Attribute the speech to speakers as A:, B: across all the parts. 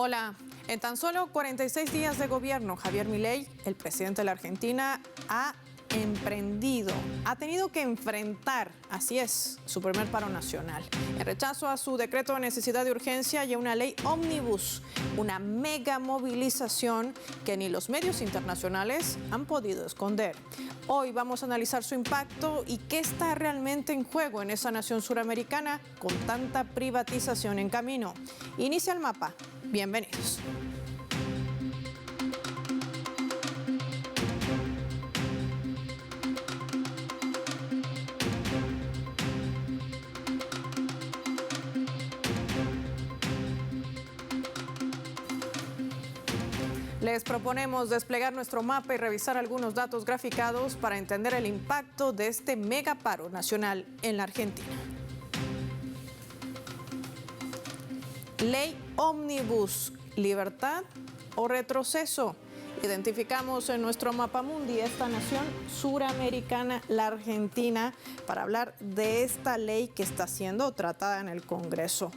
A: Hola, en tan solo 46 días de gobierno, Javier Milei, el presidente de la Argentina, ha tenido que enfrentar, así es, su primer paro nacional, en rechazo a su decreto de necesidad de urgencia y a una ley ómnibus, una mega movilización que ni los medios internacionales han podido esconder. Hoy vamos a analizar su impacto y qué está realmente en juego en esa nación suramericana con tanta privatización en camino. Inicia el mapa. Bienvenidos. Les proponemos desplegar nuestro mapa y revisar algunos datos graficados para entender el impacto de este mega paro nacional en la Argentina. Ley ómnibus, libertad o retroceso. Identificamos en nuestro mapa mundi esta nación suramericana, la Argentina, para hablar de esta ley que está siendo tratada en el Congreso.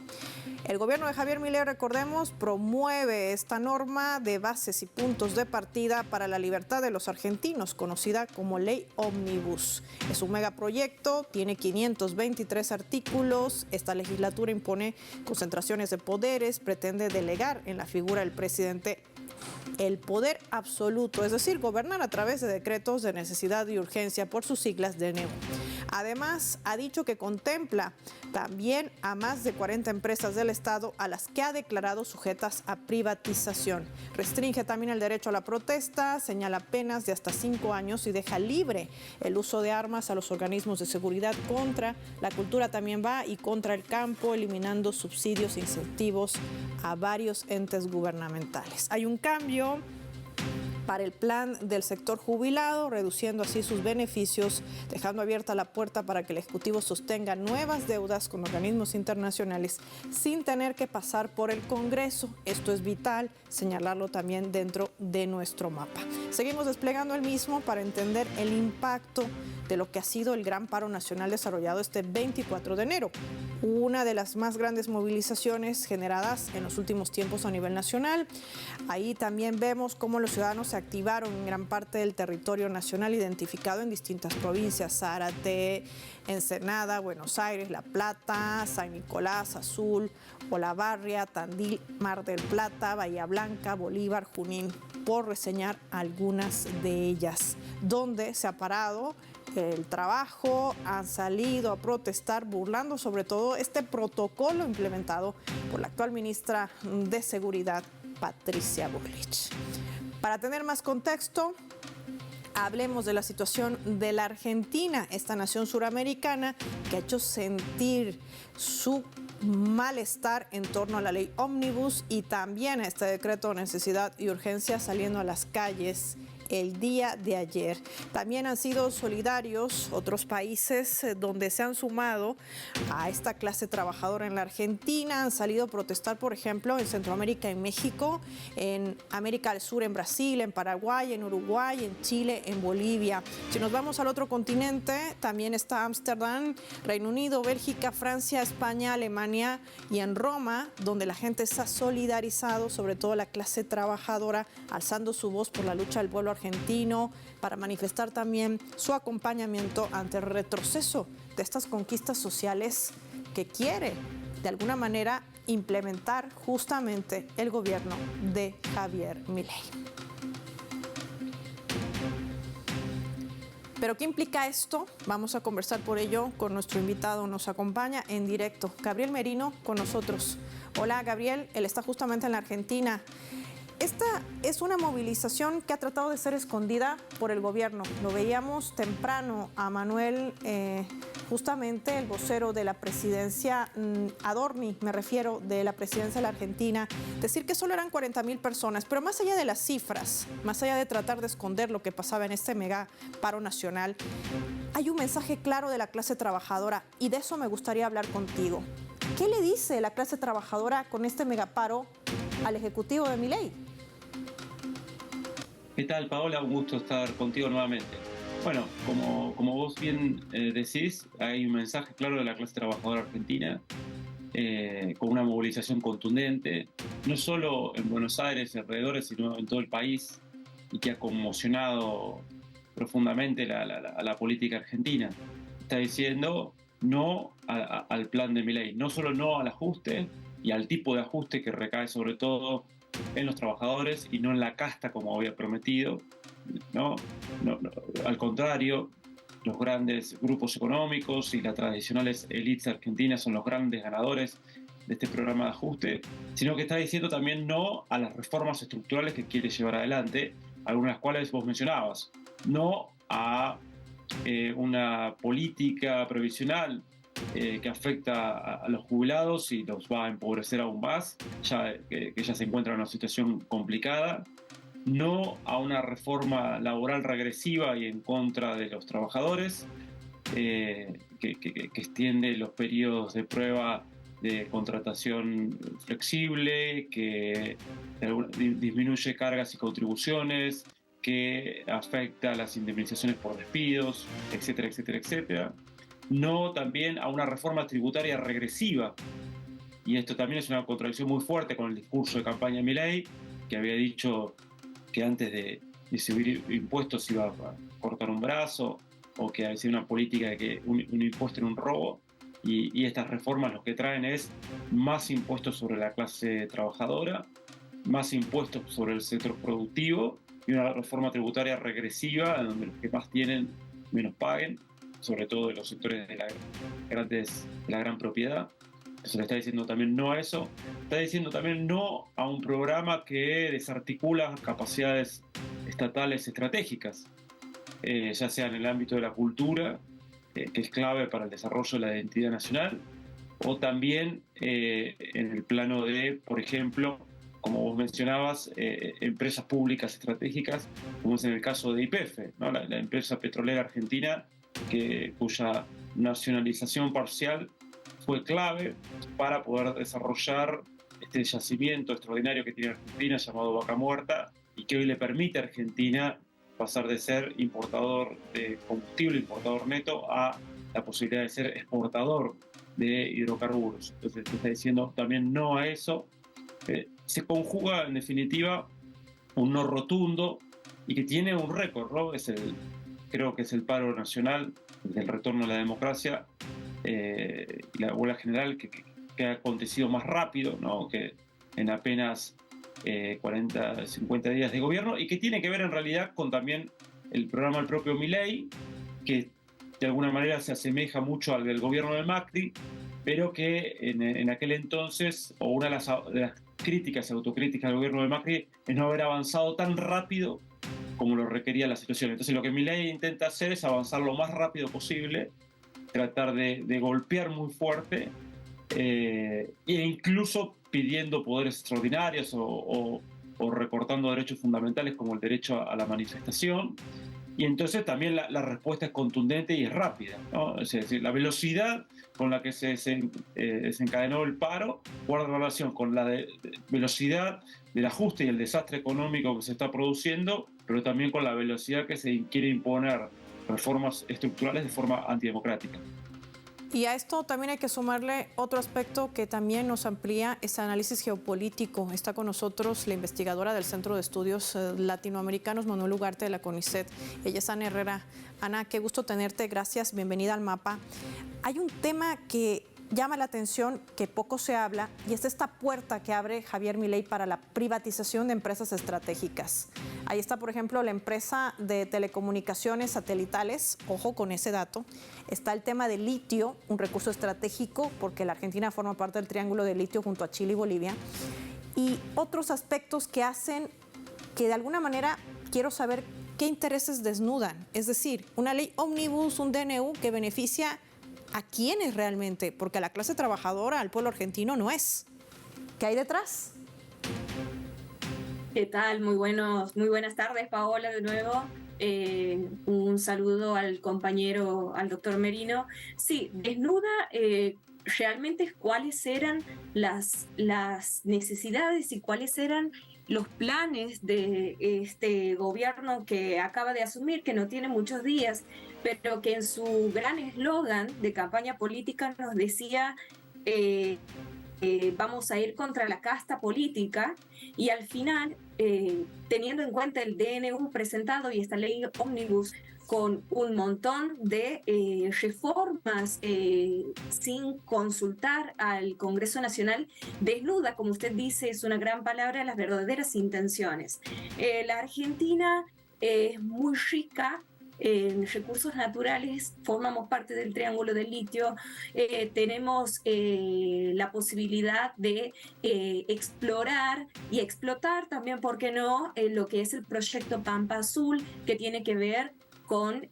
A: El gobierno de Javier Milei, recordemos, promueve esta norma de bases y puntos de partida para la libertad de los argentinos, conocida como Ley Ómnibus. Es un megaproyecto, tiene 523 artículos. Esta legislatura impone concentraciones de poderes, pretende delegar en la figura del presidente el poder absoluto, es decir, gobernar a través de decretos de necesidad y urgencia, por sus siglas DNU. Además, ha dicho que contempla también a más de 40 empresas del Estado a las que ha declarado sujetas a privatización. Restringe también el derecho a la protesta, señala penas de hasta 5 años y deja libre el uso de armas a los organismos de seguridad. Contra la cultura también va y contra el campo, eliminando subsidios e incentivos a varios entes gubernamentales. Hay un cambio para el plan del sector jubilado, reduciendo así sus beneficios, dejando abierta la puerta para que el Ejecutivo sostenga nuevas deudas con organismos internacionales sin tener que pasar por el Congreso. Esto es vital señalarlo también dentro de nuestro mapa. Seguimos desplegando el mismo para entender el impacto de lo que ha sido el gran paro nacional desarrollado este 24 de enero. Una de las más grandes movilizaciones generadas en los últimos tiempos a nivel nacional. Ahí también vemos cómo los ciudadanos se activaron en gran parte del territorio nacional identificado en distintas provincias: Zárate, Ensenada, Buenos Aires, La Plata, San Nicolás, Azul, Olavarria, Tandil, Mar del Plata, Bahía Blanca, Bolívar, Junín, por reseñar algunas de ellas, donde se ha parado el trabajo, han salido a protestar burlando sobre todo este protocolo implementado por la actual ministra de Seguridad, Patricia Bullrich. Para tener más contexto, hablemos de la situación de la Argentina, esta nación suramericana que ha hecho sentir su malestar en torno a la ley ómnibus y también a este decreto de necesidad y urgencia, saliendo a las calles el día de ayer. También han sido solidarios otros países donde se han sumado a esta clase trabajadora en la Argentina. Han salido a protestar, por ejemplo, en Centroamérica, en México, en América del Sur, en Brasil, en Paraguay, en Uruguay, en Chile, en Bolivia. Si nos vamos al otro continente, también está Ámsterdam, Reino Unido, Bélgica, Francia, España, Alemania y en Roma, donde la gente se ha solidarizado, sobre todo la clase trabajadora, alzando su voz por la lucha del pueblo argentino, para manifestar también su acompañamiento ante el retroceso de estas conquistas sociales que quiere, de alguna manera, implementar justamente el gobierno de Javier Milei. ¿Pero qué implica esto? Vamos a conversar por ello con nuestro invitado. Nos acompaña en directo Gabriel Merino con nosotros. Hola, Gabriel, él está justamente en la Argentina. Esta es una movilización que ha tratado de ser escondida por el gobierno. Lo veíamos temprano a Manuel, justamente el vocero de la presidencia, Adorni, me refiero, de la presidencia de la Argentina, decir que solo eran 40.000 personas, pero más allá de las cifras, más allá de tratar de esconder lo que pasaba en este mega paro nacional, hay un mensaje claro de la clase trabajadora y de eso me gustaría hablar contigo. ¿Qué le dice la clase trabajadora con este megaparo al ejecutivo de Milei?
B: ¿Qué tal, Paola? Un gusto estar contigo nuevamente. Bueno, como vos bien decís, hay un mensaje claro de la clase trabajadora argentina con una movilización contundente, no solo en Buenos Aires y alrededores, sino en todo el país, y que ha conmocionado profundamente a la política argentina. Está diciendo no al plan de Milei, no solo no al ajuste y al tipo de ajuste que recae sobre todo en los trabajadores y no en la casta como había prometido, ¿no? Al contrario, los grandes grupos económicos y las tradicionales élites argentinas son los grandes ganadores de este programa de ajuste, sino que está diciendo también no a las reformas estructurales que quiere llevar adelante, algunas de las cuales vos mencionabas, no a una política previsional que afecta a los jubilados y los va a empobrecer aún más, que ya se encuentra en una situación complicada, no a una reforma laboral regresiva y en contra de los trabajadores, que extiende los periodos de prueba de contratación flexible, que disminuye cargas y contribuciones, que afecta a las indemnizaciones por despidos, etcétera, etcétera, etcétera. No también a una reforma tributaria regresiva. Y esto también es una contradicción muy fuerte con el discurso de campaña de Milei, que había dicho que antes de subir impuestos iba a cortar un brazo, o que había sido una política de que un impuesto era un robo. Y estas reformas lo que traen es más impuestos sobre la clase trabajadora, más impuestos sobre el sector productivo y una reforma tributaria regresiva en donde los que más tienen menos paguen, sobre todo de los sectores de la gran propiedad. Entonces le está diciendo también no a eso. Está diciendo también no a un programa que desarticula capacidades estatales estratégicas, ya sea en el ámbito de la cultura, que es clave para el desarrollo de la identidad nacional, o también en el plano de, por ejemplo, como vos mencionabas, empresas públicas estratégicas, como es en el caso de YPF, ¿no? la empresa petrolera argentina, cuya nacionalización parcial fue clave para poder desarrollar este yacimiento extraordinario que tiene Argentina llamado Vaca Muerta y que hoy le permite a Argentina pasar de ser importador de combustible, importador neto, a la posibilidad de ser exportador de hidrocarburos. Entonces se está diciendo también no a eso. Se conjuga en definitiva un no rotundo y que tiene un récord, ¿no? Creo que es el paro nacional, el retorno a la democracia, y la huelga general que ha acontecido más rápido, ¿no? Que en apenas 40, 50 días de gobierno, y que tiene que ver en realidad con también el programa del propio Milei, que de alguna manera se asemeja mucho al del gobierno de Macri, pero que en aquel entonces, o una de las críticas y autocríticas del gobierno de Macri, es no haber avanzado tan rápido como lo requería la situación. Entonces lo que Milei intenta hacer es avanzar lo más rápido posible, tratar de golpear muy fuerte, e incluso pidiendo poderes extraordinarios o recortando derechos fundamentales como el derecho a la manifestación. Y entonces también la respuesta es contundente y es rápida, ¿no? Es decir, la velocidad con la que se desencadenó el paro guarda relación con la velocidad del ajuste y el desastre económico que se está produciendo, pero también con la velocidad que se quiere imponer reformas estructurales de forma antidemocrática.
A: Y a esto también hay que sumarle otro aspecto que también nos amplía ese análisis geopolítico. Está con nosotros la investigadora del Centro de Estudios Latinoamericanos, Manuel Ugarte, de la CONICET. Ella es Ana Herrera. Ana, qué gusto tenerte. Gracias. Bienvenida al Mapa. Hay un tema que llama la atención, que poco se habla, y es esta puerta que abre Javier Milei para la privatización de empresas estratégicas. Ahí está, por ejemplo, la empresa de telecomunicaciones satelitales, ojo con ese dato. Está el tema del litio, un recurso estratégico, porque la Argentina forma parte del triángulo de litio junto a Chile y Bolivia. Y otros aspectos que hacen que de alguna manera quiero saber qué intereses desnudan. Es decir, una ley ómnibus, un DNU que beneficia ¿a quiénes realmente? Porque a la clase trabajadora, al pueblo argentino no es. ¿Qué hay detrás?
C: ¿Qué tal? Muy buenas tardes, Paola, de nuevo. Un saludo al compañero, al doctor Merino. Sí, desnuda realmente cuáles eran las necesidades y cuáles eran los planes de este gobierno que acaba de asumir, que no tiene muchos días, pero que en su gran eslogan de campaña política nos decía vamos a ir contra la casta política y al final, teniendo en cuenta el DNU presentado y esta ley ómnibus con un montón de reformas sin consultar al Congreso Nacional, desnuda, como usted dice, es una gran palabra, las verdaderas intenciones. La Argentina es muy rica en recursos naturales, formamos parte del Triángulo del Litio, tenemos la posibilidad de explorar y explotar también, ¿por qué no?, lo que es el proyecto Pampa Azul, que tiene que ver con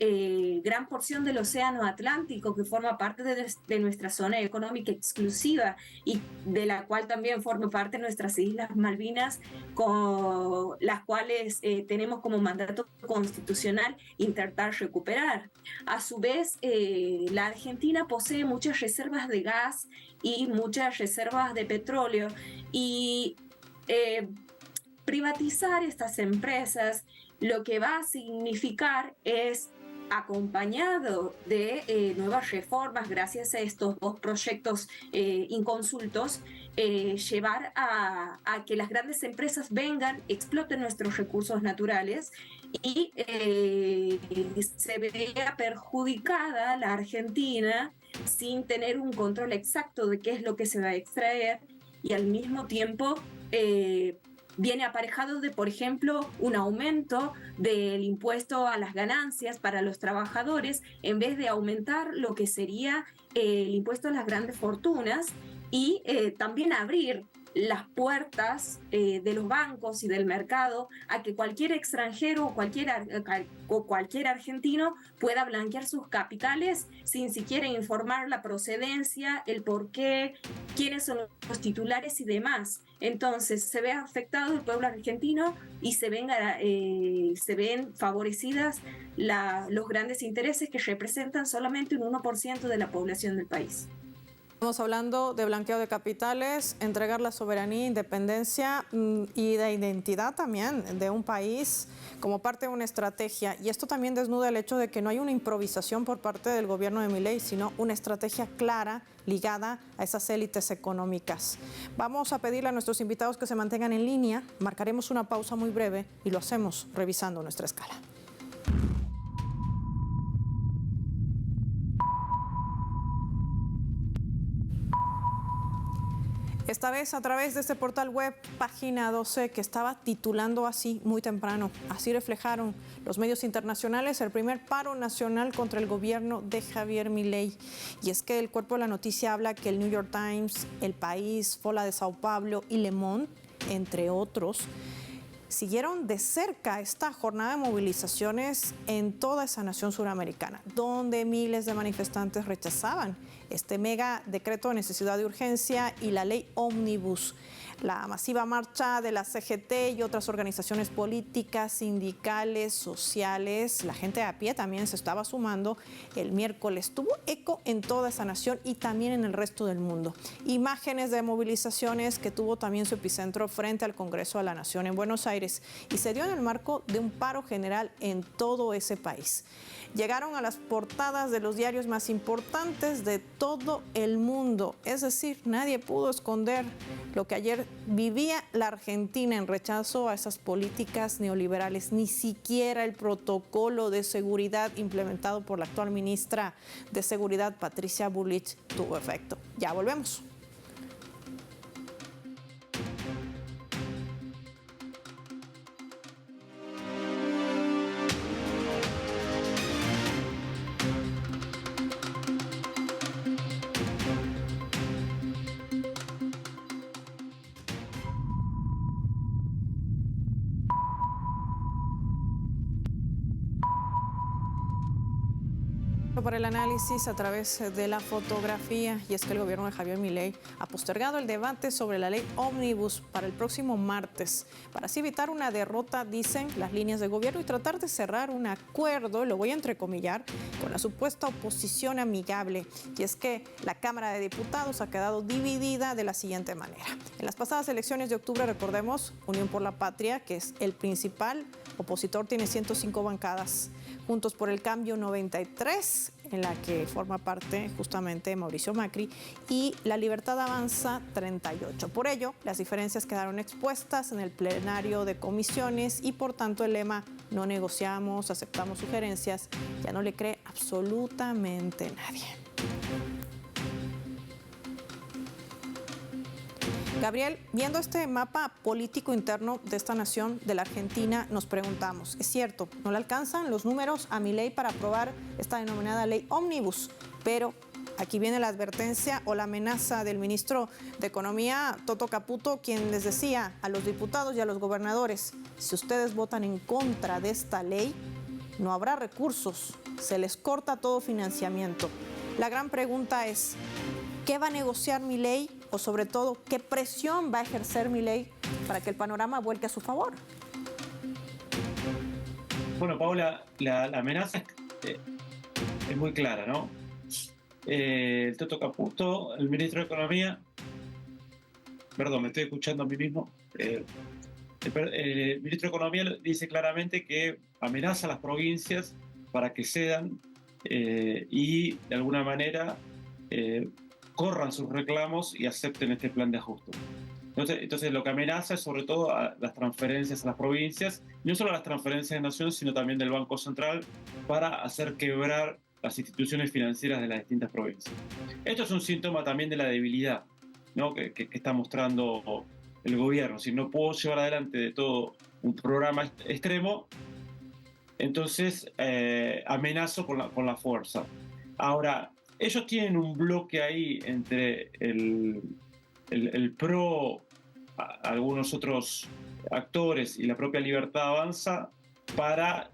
C: gran porción del Océano Atlántico, que forma parte de nuestra zona económica exclusiva y de la cual también forma parte nuestras Islas Malvinas, con las cuales tenemos como mandato constitucional intentar recuperar. A su vez, la Argentina posee muchas reservas de gas y muchas reservas de petróleo, y privatizar estas empresas lo que va a significar es, acompañado de nuevas reformas, gracias a estos dos proyectos inconsultos, llevar a que las grandes empresas vengan, exploten nuestros recursos naturales y se vea perjudicada la Argentina sin tener un control exacto de qué es lo que se va a extraer, y al mismo tiempo viene aparejado de, por ejemplo, un aumento del impuesto a las ganancias para los trabajadores, en vez de aumentar lo que sería el impuesto a las grandes fortunas, y también abrir las puertas de los bancos y del mercado a que cualquier extranjero o cualquier argentino pueda blanquear sus capitales sin siquiera informar la procedencia, el porqué, quiénes son los titulares y demás. Entonces se ve afectado el pueblo argentino y se ven favorecidas los grandes intereses que representan solamente un 1% de la población del país.
A: Estamos hablando de blanqueo de capitales, entregar la soberanía, independencia y de identidad también de un país como parte de una estrategia. Y esto también desnuda el hecho de que no hay una improvisación por parte del gobierno de Milei, sino una estrategia clara ligada a esas élites económicas. Vamos a pedirle a nuestros invitados que se mantengan en línea. Marcaremos una pausa muy breve y lo hacemos revisando nuestra escala. Esta vez a través de este portal web, Página 12, que estaba titulando así muy temprano. Así reflejaron los medios internacionales el primer paro nacional contra el gobierno de Javier Milei. Y es que el cuerpo de la noticia habla que el New York Times, El País, Folha de Sao Paulo y Le Monde, entre otros, siguieron de cerca esta jornada de movilizaciones en toda esa nación suramericana, donde miles de manifestantes rechazaban este mega decreto de necesidad de urgencia y la ley ómnibus. La masiva marcha de la CGT y otras organizaciones políticas, sindicales, sociales, la gente a pie también se estaba sumando el miércoles. Tuvo eco en toda esa nación y también en el resto del mundo. Imágenes de movilizaciones que tuvo también su epicentro frente al Congreso de la Nación en Buenos Aires, y se dio en el marco de un paro general en todo ese país. Llegaron a las portadas de los diarios más importantes de todo el mundo. Es decir, nadie pudo esconder lo que ayer vivía la Argentina en rechazo a esas políticas neoliberales. Ni siquiera el protocolo de seguridad implementado por la actual ministra de Seguridad, Patricia Bullrich, tuvo efecto. Ya volvemos. Para el análisis a través de la fotografía, y es que el gobierno de Javier Milei ha postergado el debate sobre la ley ómnibus para el próximo martes, para así evitar una derrota, dicen las líneas de gobierno, y tratar de cerrar un acuerdo, lo voy a entrecomillar, con la supuesta oposición amigable. Y es que la Cámara de Diputados ha quedado dividida de la siguiente manera. En las pasadas elecciones de octubre, recordemos, Unión por la Patria, que es el principal opositor, tiene 105 bancadas. Juntos por el Cambio 93, en la que forma parte justamente Mauricio Macri, y La Libertad Avanza 38. Por ello, las diferencias quedaron expuestas en el plenario de comisiones y por tanto el lema "no negociamos, aceptamos sugerencias" ya no le cree absolutamente nadie. Gabriel, viendo este mapa político interno de esta nación, de la Argentina, nos preguntamos, es cierto, no le alcanzan los números a Milei para aprobar esta denominada ley ómnibus, pero aquí viene la advertencia o la amenaza del ministro de Economía, Toto Caputo, quien les decía a los diputados y a los gobernadores: si ustedes votan en contra de esta ley, no habrá recursos, se les corta todo financiamiento. La gran pregunta es, ¿qué va a negociar Milei? O sobre todo, ¿qué presión va a ejercer Milei para que el panorama vuelque a su favor?
B: Bueno, Paola, la amenaza es muy clara, ¿no? El Toto Caputo, el ministro de Economía, perdón, me estoy escuchando a mí mismo. El ministro de Economía dice claramente que amenaza a las provincias para que cedan y de alguna manera corran sus reclamos y acepten este plan de ajuste. Entonces lo que amenaza es sobre todo a las transferencias a las provincias, no solo a las transferencias de nación, sino también del Banco Central, para hacer quebrar las instituciones financieras de las distintas provincias. Esto es un síntoma también de la debilidad, ¿no? que está mostrando el gobierno. Si no puedo llevar adelante de todo un programa extremo, entonces amenazo con la fuerza. Ahora, ellos tienen un bloque ahí entre el PRO, algunos otros actores y la propia Libertad Avanza para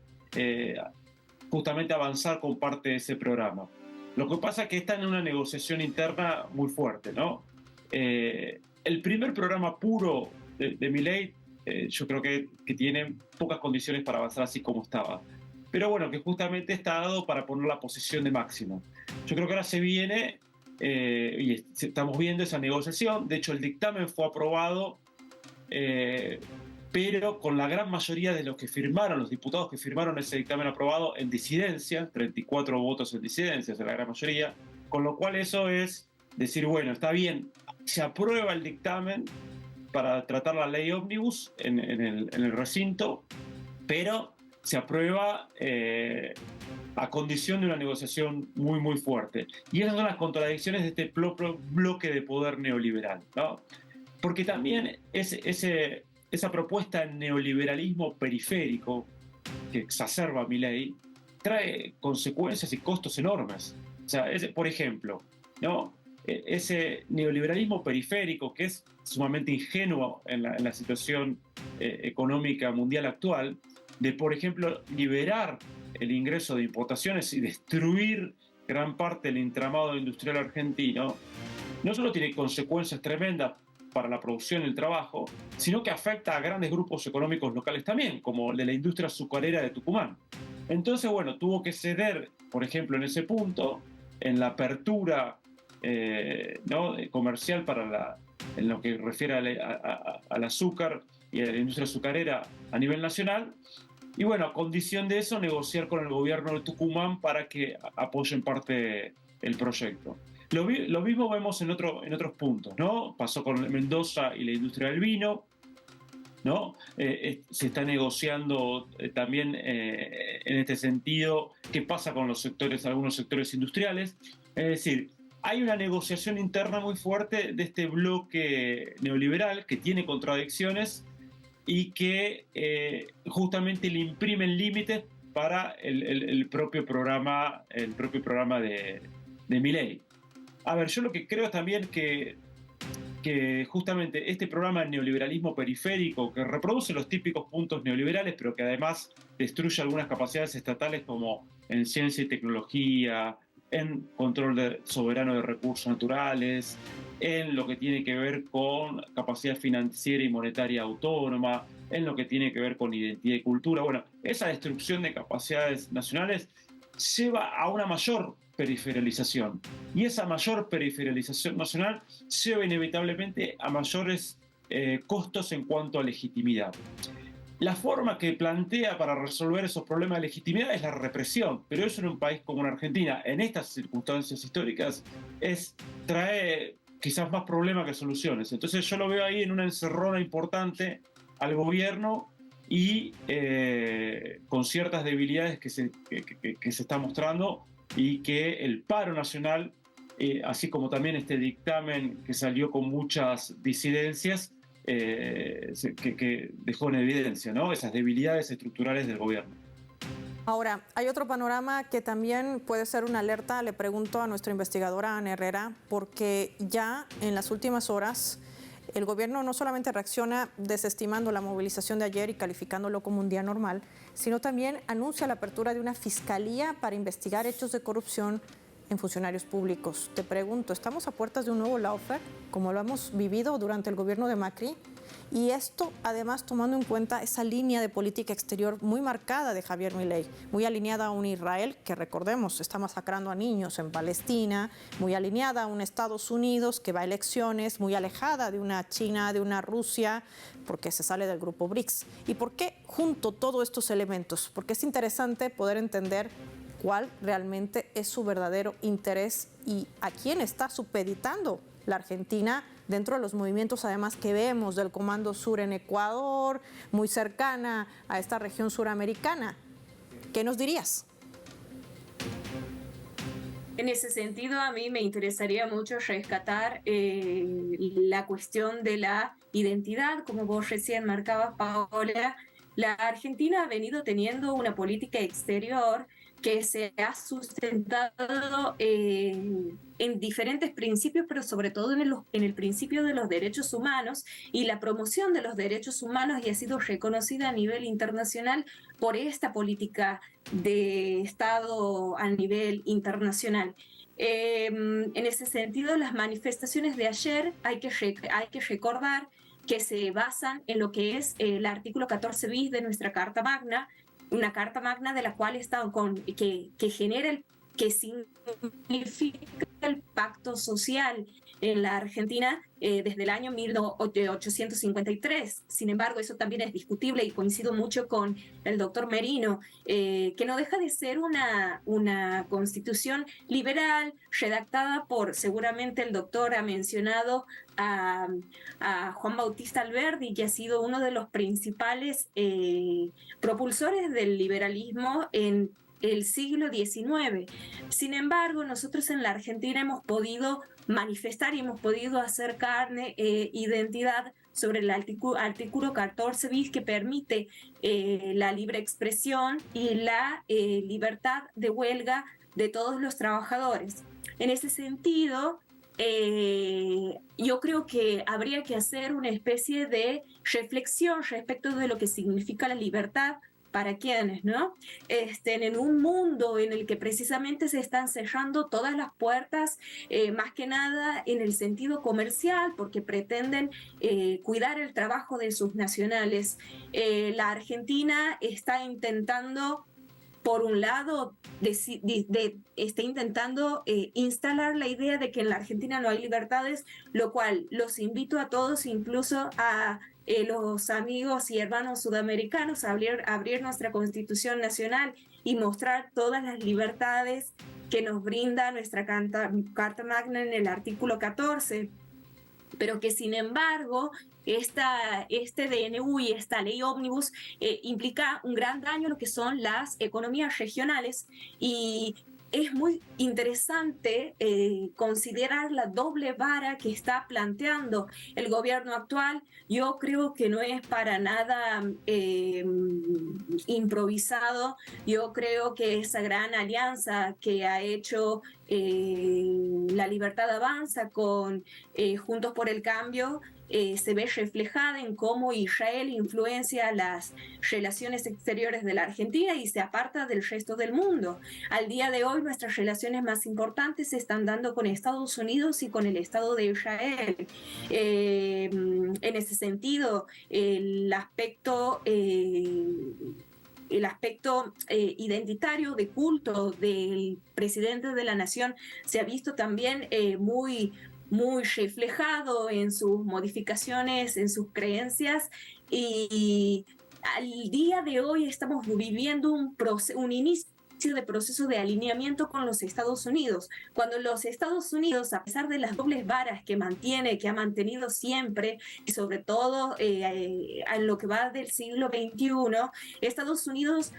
B: justamente avanzar con parte de ese programa. Lo que pasa es que están en una negociación interna muy fuerte, ¿no? El primer programa puro de Milei, yo creo que tiene pocas condiciones para avanzar así como estaba. Pero bueno, que justamente está dado para poner la posición de máximo. Yo creo que ahora se viene, y estamos viendo esa negociación. De hecho, el dictamen fue aprobado, pero con la gran mayoría de los que firmaron, los diputados que firmaron ese dictamen aprobado en disidencia, 34 votos en disidencia, es la gran mayoría, con lo cual eso es decir, bueno, está bien, se aprueba el dictamen para tratar la ley ómnibus en el recinto, pero se aprueba a condición de una negociación muy, muy fuerte. Y esas son las contradicciones de este bloque de poder neoliberal, ¿no? Porque también esa propuesta de neoliberalismo periférico que exacerba Milei trae consecuencias y costos enormes. O sea, por ejemplo, ¿no? Ese neoliberalismo periférico que es sumamente ingenuo en la situación económica mundial actual, de, por ejemplo, liberar el ingreso de importaciones y destruir gran parte del entramado industrial argentino, no solo tiene consecuencias tremendas para la producción y el trabajo, sino que afecta a grandes grupos económicos locales también, como el de la industria azucarera de Tucumán. Entonces, bueno, tuvo que ceder, por ejemplo, en ese punto, en la apertura ¿no? comercial en lo que refiere al azúcar y a la industria azucarera a nivel nacional. Y bueno, a condición de eso, negociar con el gobierno de Tucumán para que apoyen parte del proyecto. Lo mismo vemos en otros puntos, ¿no? Pasó con Mendoza y la industria del vino, ¿no? Se está negociando también en este sentido qué pasa con algunos sectores industriales. Es decir, hay una negociación interna muy fuerte de este bloque neoliberal que tiene contradicciones y que justamente le imprimen límites para el propio programa de Milei. A ver, yo lo que creo también que justamente este programa de neoliberalismo periférico, que reproduce los típicos puntos neoliberales, pero que además destruye algunas capacidades estatales como en ciencia y tecnología, en control soberano de recursos naturales, en lo que tiene que ver con capacidad financiera y monetaria autónoma, en lo que tiene que ver con identidad y cultura. Bueno, esa destrucción de capacidades nacionales lleva a una mayor periferialización. Y esa mayor periferialización nacional lleva inevitablemente a mayores costos en cuanto a legitimidad. la forma que plantea para resolver esos problemas de legitimidad es la represión, pero eso en un país como en Argentina, en estas circunstancias históricas, trae quizás más problemas que soluciones. Entonces yo lo veo ahí en una encerrona importante al gobierno y con ciertas debilidades que se está mostrando, y que el paro nacional, así como también este dictamen que salió con muchas disidencias, que dejó en evidencia, ¿no?, esas debilidades estructurales del gobierno.
A: Ahora, hay otro panorama que también puede ser una alerta. Le pregunto a nuestra investigadora Ana Herrera, porque ya en las últimas horas el gobierno no solamente reacciona desestimando la movilización de ayer y calificándolo como un día normal, sino también anuncia la apertura de una fiscalía para investigar hechos de corrupción en funcionarios públicos. Te pregunto, ¿estamos a puertas de un nuevo lawfare, como lo hemos vivido durante el gobierno de Macri? Y esto, además, tomando en cuenta esa línea de política exterior muy marcada de Javier Milei, muy alineada a un Israel que, recordemos, está masacrando a niños en Palestina, muy alineada a un Estados Unidos que va a elecciones, muy alejada de una China, de una Rusia, porque se sale del grupo BRICS. ¿Y por qué junto todos estos elementos? Porque es interesante poder entender cuál realmente es su verdadero interés y a quién está supeditando la Argentina dentro de los movimientos, además, que vemos del Comando Sur en Ecuador, muy cercana a esta región suramericana. ¿Qué nos dirías?
C: En ese sentido, a mí me interesaría mucho rescatar la cuestión de la identidad, como vos recién marcabas, Paola. La Argentina ha venido teniendo una política exterior que se ha sustentado en diferentes principios, pero sobre todo en el principio de los derechos humanos y la promoción de los derechos humanos, y ha sido reconocida a nivel internacional por esta política de Estado a nivel internacional. En ese sentido, las manifestaciones de ayer hay que recordar que se basan en lo que es el artículo 14 bis de nuestra Carta Magna, una Carta Magna de la cual que genera que significa el pacto social en la Argentina desde el año 1853. Sin embargo, eso también es discutible, y coincido mucho con el doctor Merino, que no deja de ser una constitución liberal, redactada por, seguramente el doctor ha mencionado a Juan Bautista Alberdi, que ha sido uno de los principales propulsores del liberalismo en el siglo XIX. Sin embargo, nosotros en la Argentina hemos podido manifestar y hemos podido hacer carne identidad sobre el artículo 14 bis, que permite la libre expresión y la libertad de huelga de todos los trabajadores. En ese sentido, yo creo que habría que hacer una especie de reflexión respecto de lo que significa la libertad para quienes, ¿no? En un mundo en el que precisamente se están cerrando todas las puertas, más que nada en el sentido comercial, porque pretenden cuidar el trabajo de sus nacionales. La Argentina está intentando, por un lado, está intentando instalar la idea de que en la Argentina no hay libertades, lo cual los invito a todos, incluso a los amigos y hermanos sudamericanos, a abrir nuestra Constitución Nacional y mostrar todas las libertades que nos brinda nuestra Carta Magna en el artículo 14. Pero que, sin embargo, este DNU y esta ley ómnibus implica un gran daño a lo que son las economías regionales, y es muy interesante considerar la doble vara que está planteando el gobierno actual. Yo creo que no es para nada improvisado. Yo creo que esa gran alianza que ha hecho La Libertad Avanza con Juntos por el Cambio se ve reflejada en cómo Israel influencia las relaciones exteriores de la Argentina y se aparta del resto del mundo. Al día de hoy, nuestras relaciones más importantes se están dando con Estados Unidos y con el Estado de Israel. En ese sentido, el aspecto identitario de culto del presidente de la nación se ha visto también muy reflejado en sus modificaciones, en sus creencias, y al día de hoy estamos viviendo un inicio de proceso de alineamiento con los Estados Unidos. Cuando los Estados Unidos, a pesar de las dobles varas que ha mantenido siempre, y sobre todo en lo que va del siglo XXI, Estados Unidos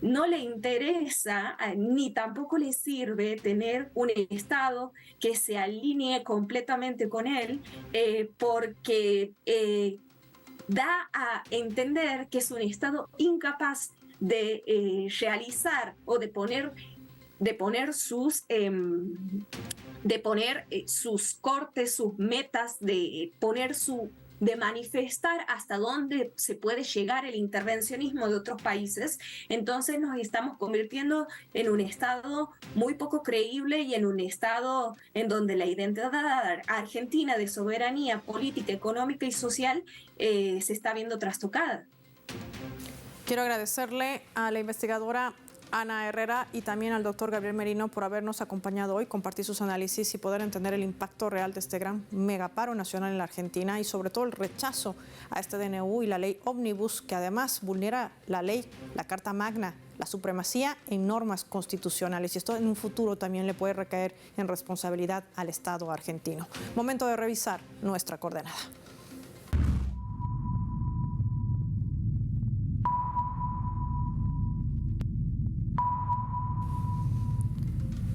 C: no le interesa ni tampoco le sirve tener un Estado que se alinee completamente con él, porque da a entender que es un Estado incapaz de realizar o de poner sus sus cortes, sus metas, de manifestar hasta dónde se puede llegar el intervencionismo de otros países. Entonces nos estamos convirtiendo en un Estado muy poco creíble y en un Estado en donde la identidad argentina de soberanía política, económica y social se está viendo trastocada.
A: Quiero agradecerle a la investigadora Ana Herrera y también al doctor Gabriel Merino por habernos acompañado hoy, compartir sus análisis y poder entender el impacto real de este gran megaparo nacional en la Argentina y sobre todo el rechazo a este DNU y la ley Ómnibus, que además vulnera la ley, la Carta Magna, la supremacía en normas constitucionales, y esto en un futuro también le puede recaer en responsabilidad al Estado argentino. Momento de revisar nuestra coordenada.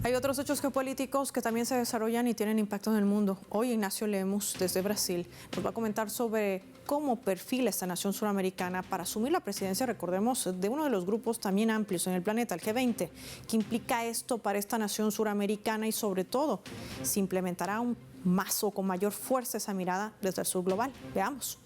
A: Hay otros hechos geopolíticos que también se desarrollan y tienen impacto en el mundo. Hoy Ignacio Lemus, desde Brasil, nos va a comentar sobre cómo perfila esta nación suramericana para asumir la presidencia, recordemos, de uno de los grupos también amplios en el planeta, el G20. ¿Qué implica esto para esta nación suramericana y sobre todo, si implementará aún más o con mayor fuerza esa mirada desde el sur global? Veamos.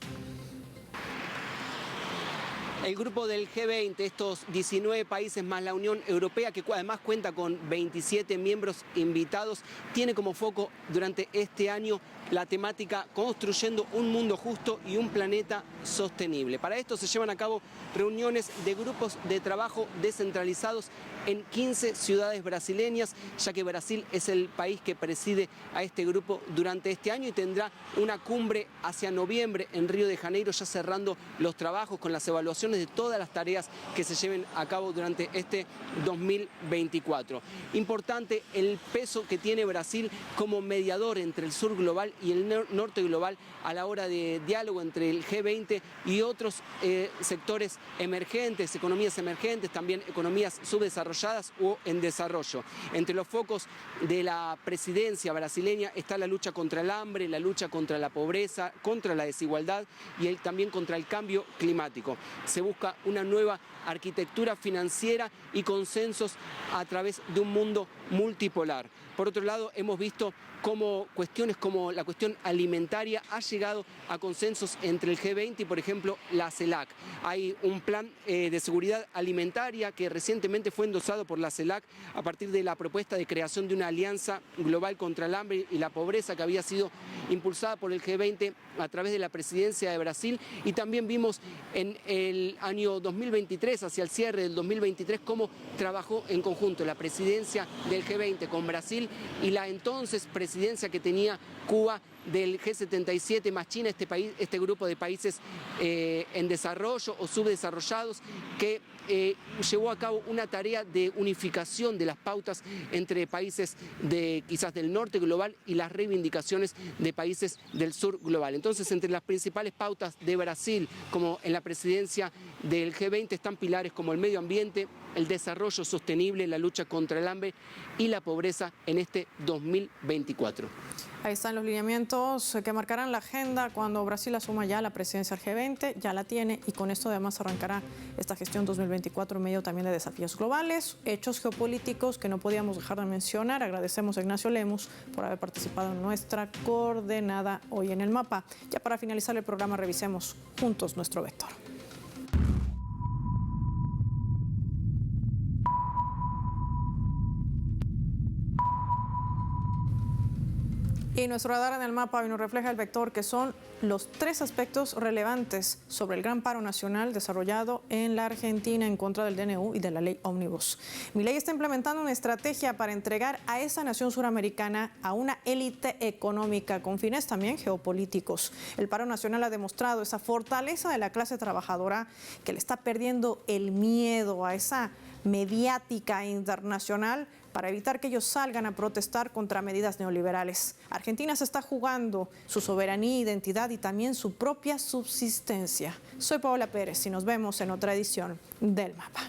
D: El grupo del G20, estos 19 países más la Unión Europea, que además cuenta con 27 miembros invitados, tiene como foco durante este año la temática construyendo un mundo justo y un planeta sostenible. Para esto se llevan a cabo reuniones de grupos de trabajo descentralizados en 15 ciudades brasileñas, ya que Brasil es el país que preside a este grupo durante este año y tendrá una cumbre hacia noviembre en Río de Janeiro, ya cerrando los trabajos con las evaluaciones de todas las tareas que se lleven a cabo durante este 2024. Importante el peso que tiene Brasil como mediador entre el sur global y el norte global a la hora de diálogo entre el G20 y otros sectores emergentes, economías emergentes, también economías subdesarrolladas o en desarrollo. Entre los focos de la presidencia brasileña está la lucha contra el hambre, la lucha contra la pobreza, contra la desigualdad y también contra el cambio climático. Se busca una nueva arquitectura financiera y consensos a través de un mundo multipolar. Por otro lado, hemos visto cómo cuestiones como la cuestión alimentaria ha llegado a consensos entre el G20 y, por ejemplo, la CELAC. Hay un plan de seguridad alimentaria que recientemente fue endosado por la CELAC a partir de la propuesta de creación de una alianza global contra el hambre y la pobreza que había sido impulsada por el G20 a través de la presidencia de Brasil, y también vimos en el año 2023, hacia el cierre del 2023, cómo trabajó en conjunto la presidencia del G20 con Brasil y la entonces presidencia que tenía Cuba del G77 más China, este grupo de países en desarrollo o subdesarrollados, que llevó a cabo una tarea de unificación de las pautas entre países quizás del norte global y las reivindicaciones de países del sur global. Entonces, entre las principales pautas de Brasil, como en la presidencia del G20, están pilares como el medio ambiente, el desarrollo sostenible, la lucha contra el hambre y la pobreza en este 2024.
A: Ahí están los lineamientos que marcarán la agenda cuando Brasil asuma ya la presidencia del G20, ya la tiene, y con esto además arrancará esta gestión 2024 en medio también de desafíos globales, hechos geopolíticos que no podíamos dejar de mencionar. Agradecemos a Ignacio Lemus por haber participado en nuestra coordenada hoy en el mapa. Ya para finalizar el programa, revisemos juntos nuestro vector. Y nuestro radar en el mapa hoy nos refleja el vector que son los 3 aspectos relevantes sobre el gran paro nacional desarrollado en la Argentina en contra del DNU y de la ley Ómnibus. Milei está implementando una estrategia para entregar a esa nación suramericana a una élite económica con fines también geopolíticos. El paro nacional ha demostrado esa fortaleza de la clase trabajadora que le está perdiendo el miedo a esa mediática internacional para evitar que ellos salgan a protestar contra medidas neoliberales. Argentina se está jugando su soberanía, identidad y también su propia subsistencia. Soy Paola Pérez y nos vemos en otra edición del Mapa.